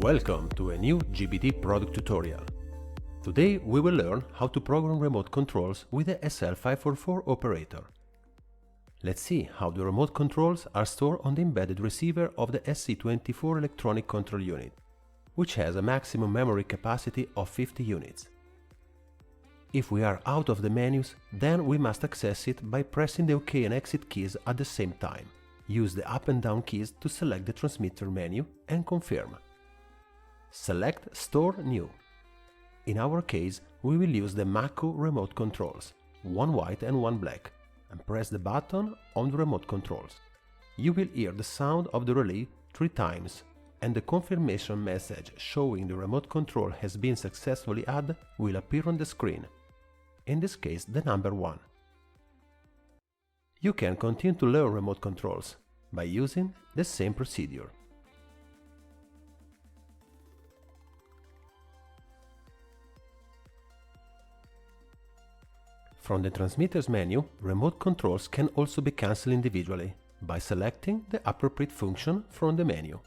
Welcome to a new GIBIDI product tutorial. Today we will learn how to program remote controls with the SL544 operator. Let's see how the remote controls are stored on the embedded receiver of the SC24 electronic control unit, which has a maximum memory capacity of 50 units. If we are out of the menus, then we must access it by pressing the OK and Exit keys at the same time. Use the up and down keys to select the transmitter menu and confirm. Select Store New. In our case, we will use the Mako remote controls, one white and one black, and press the button on the remote controls. You will hear the sound of the relay 3 times, and the confirmation message showing the remote control has been successfully added will appear on the screen, in this case the number 1. You can continue to learn remote controls by using the same procedure. From the transmitters menu, remote controls can also be cancelled individually by selecting the appropriate function from the menu.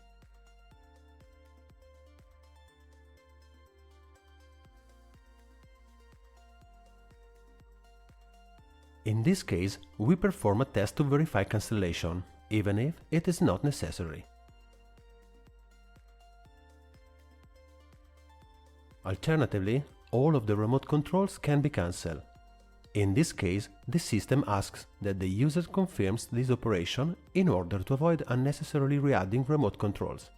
In this case, we perform a test to verify cancellation, even if it is not necessary. Alternatively, all of the remote controls can be cancelled. In this case, the system asks that the user confirms this operation in order to avoid unnecessarily re-adding remote controls.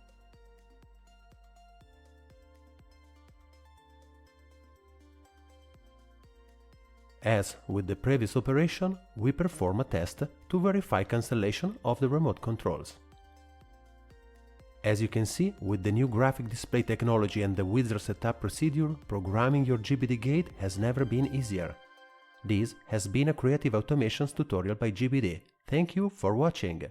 As with the previous operation, we perform a test to verify cancellation of the remote controls. As you can see, with the new graphic display technology and the wizard setup procedure, programming your GIBIDI gate has never been easier. This has been a Creative Automations tutorial by GIBIDI. Thank you for watching!